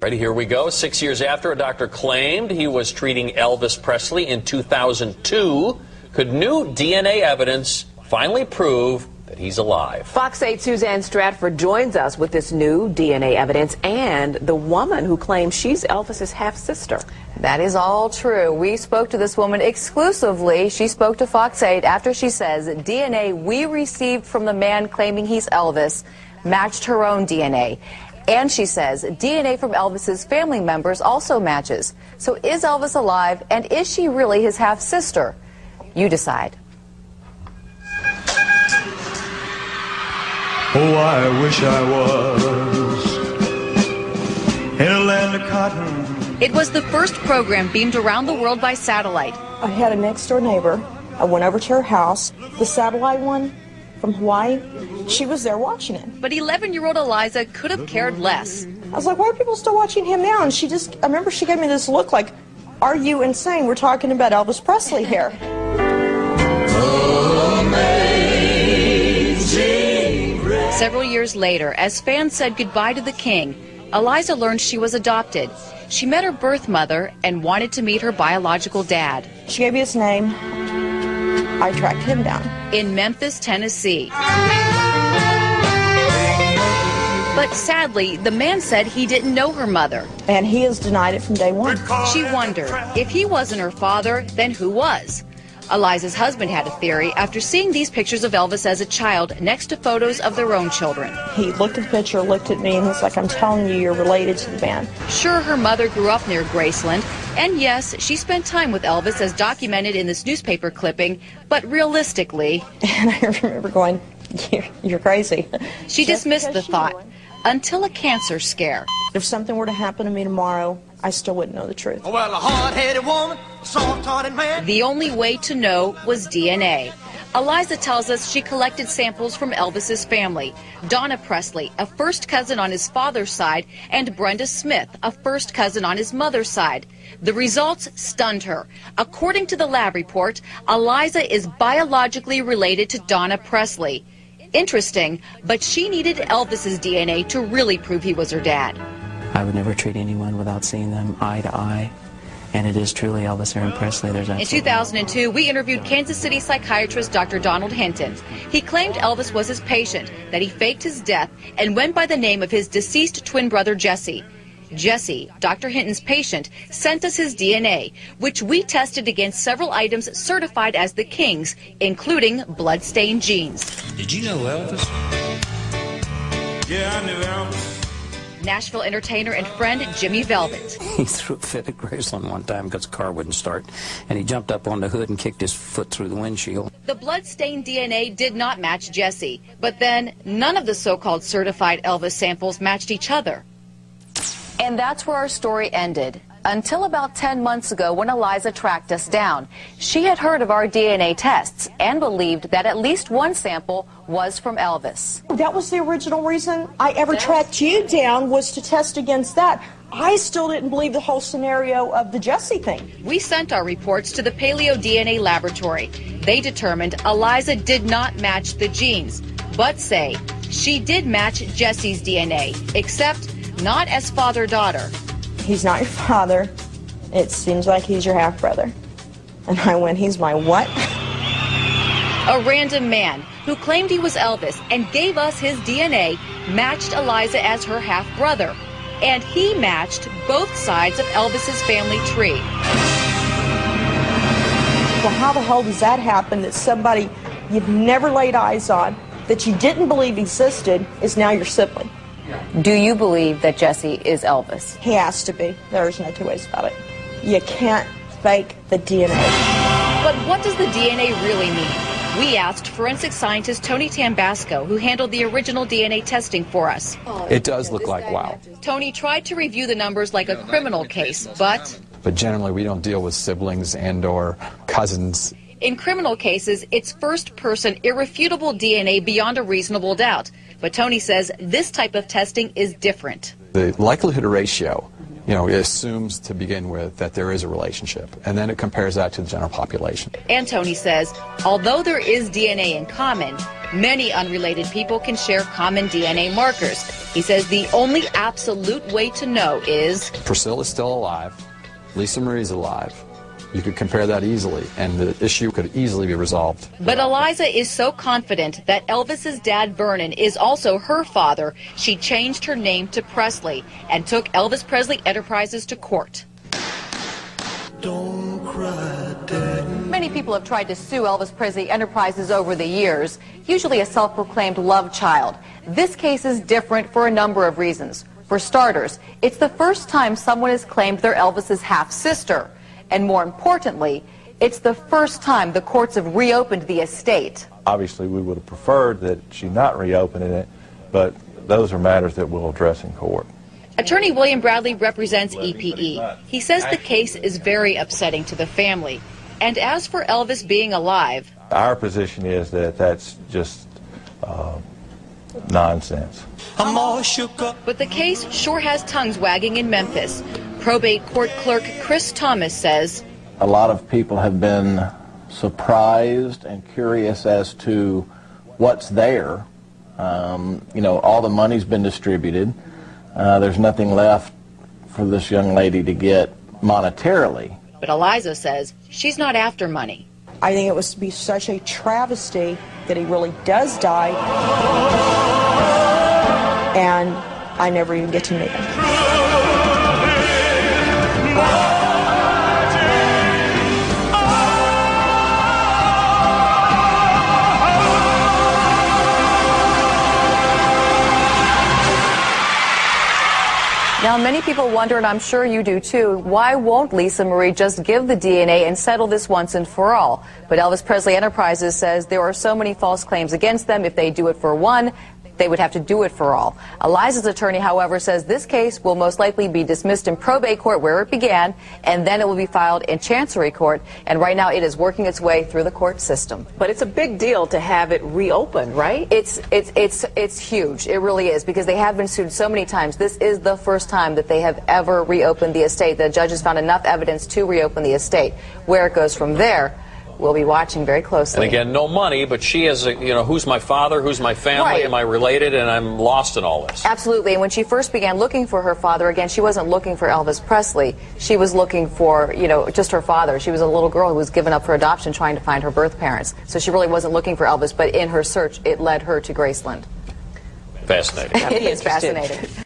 Right, here we go. 6 years after a doctor claimed he was treating Elvis Presley in 2002, could new DNA evidence finally prove that he's alive? Fox 8's Suzanne Stratford joins us with this new DNA evidence and the woman who claims she's Elvis's half-sister. That is all true. We spoke to this woman exclusively. She spoke to Fox 8 after she says DNA we received from the man claiming he's Elvis matched her own DNA. And she says DNA from Elvis's family members also matches. So is Elvis alive, and is she really his half-sister? You decide. Oh, I wish I was in a land of cotton. It was the first program beamed around the world by satellite. I had a next-door neighbor. I went over to her house. The satellite one from Hawaii, she was there watching it. But 11-year-old Eliza could have cared less. I was like, why are people still watching him now? And I remember she gave me this look like, are you insane? We're talking about Elvis Presley here. Several years later, as fans said goodbye to the king, Eliza learned she was adopted. She met her birth mother and wanted to meet her biological dad. She gave me his name. I tracked him down. In Memphis, Tennessee. But sadly, the man said he didn't know her mother. And he has denied it from day one. She wondered, if he wasn't her father, then who was? Eliza's husband had a theory after seeing these pictures of Elvis as a child next to photos of their own children. He looked at the picture, looked at me, and he's like, I'm telling you, you're related to the man. Sure, her mother grew up near Graceland, and yes, she spent time with Elvis as documented in this newspaper clipping, but realistically... And I remember going, you're crazy. She dismissed the thought until a cancer scare. If something were to happen to me tomorrow, I still wouldn't know the truth. Well, a hard-headed woman, soft-hearted man. The only way to know was DNA. Eliza tells us she collected samples from Elvis's family. Donna Presley, a first cousin on his father's side, and Brenda Smith, a first cousin on his mother's side. The results stunned her. According to the lab report, Eliza is biologically related to Donna Presley. Interesting, but she needed Elvis's DNA to really prove he was her dad. I would never treat anyone without seeing them eye to eye. And it is truly Elvis Aaron Presley. In 2002, we interviewed Kansas City psychiatrist Dr. Donald Hinton. He claimed Elvis was his patient, that he faked his death and went by the name of his deceased twin brother Jesse. Jesse, Dr. Hinton's patient, sent us his DNA, which we tested against several items certified as the King's, including blood-stained jeans. Did you know Elvis? Yeah, I knew Elvis. Nashville entertainer and friend Jimmy Velvet. He threw a fit at Graceland one time because the car wouldn't start, and he jumped up on the hood and kicked his foot through the windshield. The blood-stained DNA did not match Jesse, but then none of the so-called certified Elvis samples matched each other. And that's where our story ended. Until about 10 months ago when Eliza tracked us down. She had heard of our DNA tests and believed that at least one sample was from Elvis. That was the original reason I ever tracked you down, was to test against that. I still didn't believe the whole scenario of the Jesse thing. We sent our reports to the Paleo DNA laboratory. They determined Eliza did not match the genes, but say she did match Jesse's DNA, except not as father-daughter. He's not your father. It seems like he's your half-brother. And I went, he's my what? A random man who claimed he was Elvis and gave us his DNA matched Eliza as her half-brother. And he matched both sides of Elvis's family tree. Well, how the hell does that happen that somebody you've never laid eyes on, that you didn't believe existed, is now your sibling? Do you believe that Jesse is Elvis? He has to be. There's no two ways about it. You can't fake the DNA. But what does the DNA really mean? We asked forensic scientist Tony Tambasco, who handled the original DNA testing for us. It does look like wow. Tony tried to review the numbers like a criminal case, but generally we don't deal with siblings and or cousins. In criminal cases, it's first-person, irrefutable DNA beyond a reasonable doubt. But Tony says this type of testing is different. The likelihood ratio, assumes to begin with that there is a relationship, and then it compares that to the general population. And Tony says, although there is DNA in common, Many unrelated people can share common DNA markers. He says the only absolute way to know is Priscilla's still alive. Lisa Marie's alive. You could compare that easily, and the issue could easily be resolved. But Eliza is so confident that Elvis's dad, Vernon, is also her father, she changed her name to Presley and took Elvis Presley Enterprises to court. Don't cry, Daddy. Many people have tried to sue Elvis Presley Enterprises over the years, usually a self-proclaimed love child. This case is different for a number of reasons. For starters, it's the first time someone has claimed they're Elvis's half-sister. And more importantly, it's the first time the courts have reopened the estate. Obviously, we would have preferred that she not reopening it, but those are matters that we'll address in court. Attorney William Bradley represents EPE. He says the case is very upsetting to the family. And as for Elvis being alive, our position is that that's just nonsense. I'm all shook up. but the case sure has tongues wagging in Memphis. Probate court clerk Chris Thomas says, a lot of people have been surprised and curious as to what's there. You know, all the money's been distributed. There's nothing left for this young lady to get monetarily. but Eliza says she's not after money. I think it was to be such a travesty that he really does die, and I never even get to meet him. Now, many people wonder, and I'm sure you do too, why won't Lisa Marie just give the DNA and settle this once and for all? But Elvis Presley Enterprises says there are so many false claims against them. If they do it for one, they would have to do it for all. Eliza's attorney, however, says this case will most likely be dismissed in probate court where it began, and then it will be filed in chancery court. And right now it is working its way through the court system. But it's a big deal to have it reopened, right? It's huge. It really is, because they have been sued so many times. This is the first time that they have ever reopened the estate. The judges found enough evidence to reopen the estate. Where it goes from there, we'll be watching very closely. And again, no money, but she has a, you know, who's my father, who's my family, Right. am I related, and I'm lost in all this. Absolutely. And when she first began looking for her father, again, she wasn't looking for Elvis Presley. She was looking for, you know, just her father. She was a little girl who was given up for adoption trying to find her birth parents. So she really wasn't looking for Elvis, but in her search, it led her to Graceland. Fascinating. It is fascinating.